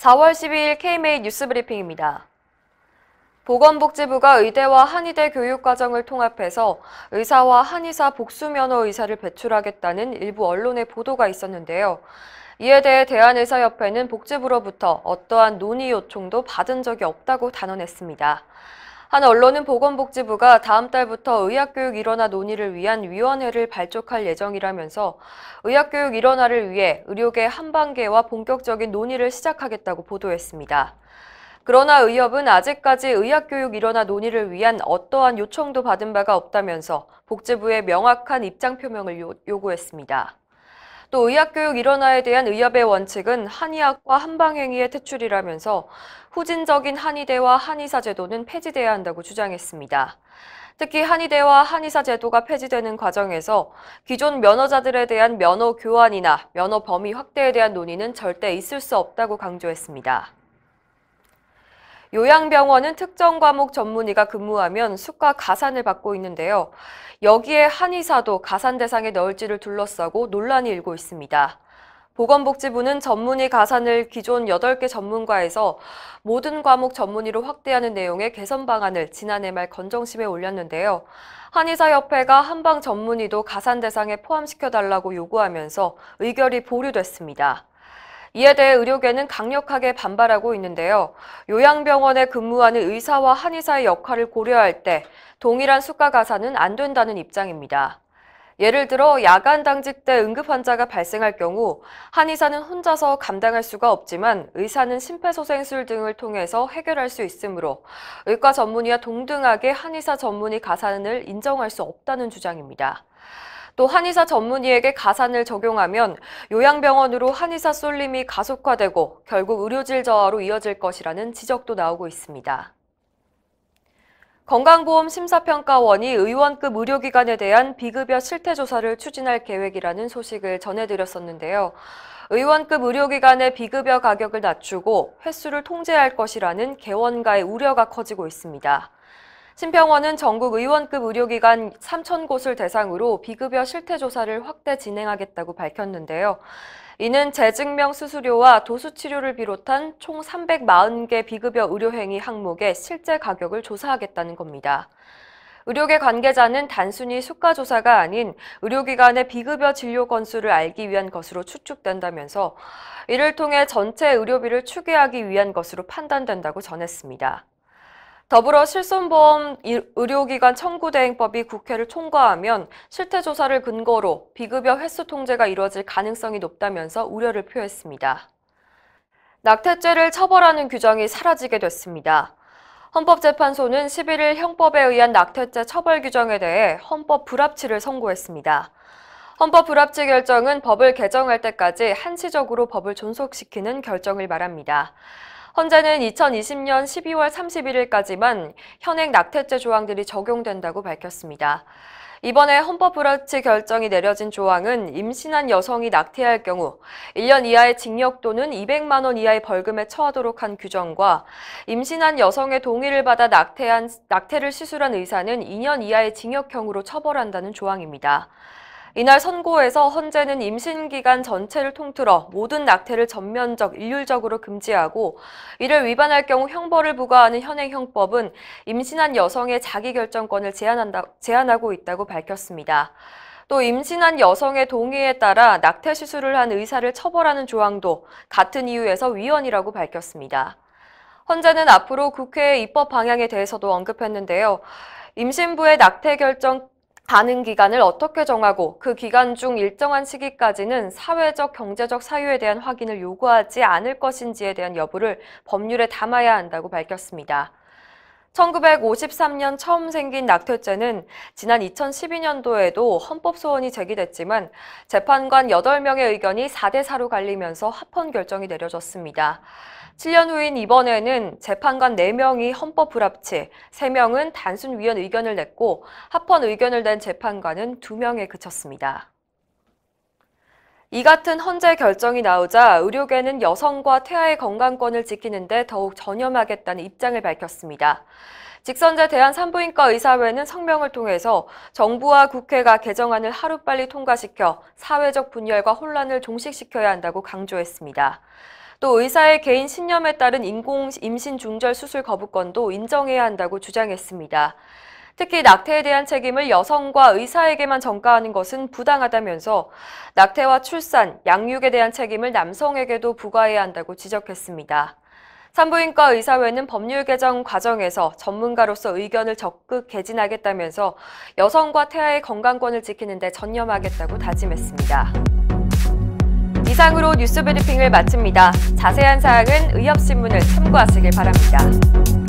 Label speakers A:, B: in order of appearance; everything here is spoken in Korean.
A: 4월 12일 KMA 뉴스브리핑입니다. 보건복지부가 의대와 한의대 교육과정을 통합해서 의사와 한의사 복수면허 의사를 배출하겠다는 일부 언론의 보도가 있었는데요. 이에 대해 대한의사협회는 복지부로부터 어떠한 논의 요청도 받은 적이 없다고 단언했습니다. 한 언론은 보건복지부가 다음 달부터 의학교육 일원화 논의를 위한 위원회를 발족할 예정이라면서 의학교육 일원화를 위해 의료계 한반계와 본격적인 논의를 시작하겠다고 보도했습니다. 그러나 의협은 아직까지 의학교육 일원화 논의를 위한 어떠한 요청도 받은 바가 없다면서 복지부에 명확한 입장 표명을 요구했습니다. 또 의학교육 일원화에 대한 의협의 원칙은 한의학과 한방행위의 퇴출이라면서 후진적인 한의대와 한의사 제도는 폐지돼야 한다고 주장했습니다. 특히 한의대와 한의사 제도가 폐지되는 과정에서 기존 면허자들에 대한 면허 교환이나 면허 범위 확대에 대한 논의는 절대 있을 수 없다고 강조했습니다. 요양병원은 특정 과목 전문의가 근무하면 수가 가산을 받고 있는데요. 여기에 한의사도 가산 대상에 넣을지를 둘러싸고 논란이 일고 있습니다. 보건복지부는 전문의 가산을 기존 8개 전문과에서 모든 과목 전문의로 확대하는 내용의 개선 방안을 지난해 말 건정심에 올렸는데요. 한의사협회가 한방 전문의도 가산 대상에 포함시켜달라고 요구하면서 의결이 보류됐습니다. 이에 대해 의료계는 강력하게 반발하고 있는데요. 요양병원에 근무하는 의사와 한의사의 역할을 고려할 때 동일한 수가 가산은 안 된다는 입장입니다. 예를 들어 야간 당직 때 응급 환자가 발생할 경우 한의사는 혼자서 감당할 수가 없지만 의사는 심폐소생술 등을 통해서 해결할 수 있으므로 의과 전문의와 동등하게 한의사 전문의 가산을 인정할 수 없다는 주장입니다. 또 한의사 전문의에게 가산을 적용하면 요양병원으로 한의사 쏠림이 가속화되고 결국 의료질 저하로 이어질 것이라는 지적도 나오고 있습니다. 건강보험 심사평가원이 의원급 의료기관에 대한 비급여 실태조사를 추진할 계획이라는 소식을 전해드렸었는데요. 의원급 의료기관의 비급여 가격을 낮추고 횟수를 통제할 것이라는 개원가의 우려가 커지고 있습니다. 심평원은 전국 의원급 의료기관 3,000곳을 대상으로 비급여 실태조사를 확대 진행하겠다고 밝혔는데요. 이는 재증명 수수료와 도수치료를 비롯한 총 340개 비급여 의료행위 항목의 실제 가격을 조사하겠다는 겁니다. 의료계 관계자는 단순히 수가조사가 아닌 의료기관의 비급여 진료 건수를 알기 위한 것으로 추측된다면서 이를 통해 전체 의료비를 추계하기 위한 것으로 판단된다고 전했습니다. 더불어 실손보험 의료기관 청구대행법이 국회를 통과하면 실태조사를 근거로 비급여 횟수 통제가 이뤄질 가능성이 높다면서 우려를 표했습니다. 낙태죄를 처벌하는 규정이 사라지게 됐습니다. 헌법재판소는 11일 형법에 의한 낙태죄 처벌 규정에 대해 헌법 불합치를 선고했습니다. 헌법 불합치 결정은 법을 개정할 때까지 한시적으로 법을 존속시키는 결정을 말합니다. 헌재는 2020년 12월 31일까지만 현행 낙태죄 조항들이 적용된다고 밝혔습니다. 이번에 헌법 불합치 결정이 내려진 조항은 임신한 여성이 낙태할 경우 1년 이하의 징역 또는 200만 원 이하의 벌금에 처하도록 한 규정과 임신한 여성의 동의를 받아 낙태를 시술한 의사는 2년 이하의 징역형으로 처벌한다는 조항입니다. 이날 선고에서 헌재는 임신기간 전체를 통틀어 모든 낙태를 전면적, 일률적으로 금지하고 이를 위반할 경우 형벌을 부과하는 현행 형법은 임신한 여성의 자기결정권을 제한하고 있다고 밝혔습니다. 또 임신한 여성의 동의에 따라 낙태 시술을 한 의사를 처벌하는 조항도 같은 이유에서 위헌이라고 밝혔습니다. 헌재는 앞으로 국회의 입법 방향에 대해서도 언급했는데요. 임신부의 낙태 결정 가능 기간을 어떻게 정하고 그 기간 중 일정한 시기까지는 사회적, 경제적 사유에 대한 확인을 요구하지 않을 것인지에 대한 여부를 법률에 담아야 한다고 밝혔습니다. 1953년 처음 생긴 낙태죄는 지난 2012년도에도 헌법 소원이 제기됐지만 재판관 8명의 의견이 4대4로 갈리면서 합헌 결정이 내려졌습니다. 7년 후인 이번에는 재판관 4명이 헌법 불합치, 3명은 단순 위헌 의견을 냈고 합헌 의견을 낸 재판관은 2명에 그쳤습니다. 이 같은 헌재 결정이 나오자 의료계는 여성과 태아의 건강권을 지키는 데 더욱 전념하겠다는 입장을 밝혔습니다. 직선제 대한산부인과 의사회는 성명을 통해서 정부와 국회가 개정안을 하루빨리 통과시켜 사회적 분열과 혼란을 종식시켜야 한다고 강조했습니다. 또 의사의 개인 신념에 따른 인공 임신 중절 수술 거부권도 인정해야 한다고 주장했습니다. 특히 낙태에 대한 책임을 여성과 의사에게만 전가하는 것은 부당하다면서 낙태와 출산, 양육에 대한 책임을 남성에게도 부과해야 한다고 지적했습니다. 산부인과 의사회는 법률 개정 과정에서 전문가로서 의견을 적극 개진하겠다면서 여성과 태아의 건강권을 지키는 데 전념하겠다고 다짐했습니다. 이상으로 뉴스 브리핑을 마칩니다. 자세한 사항은 의협신문을 참고하시길 바랍니다.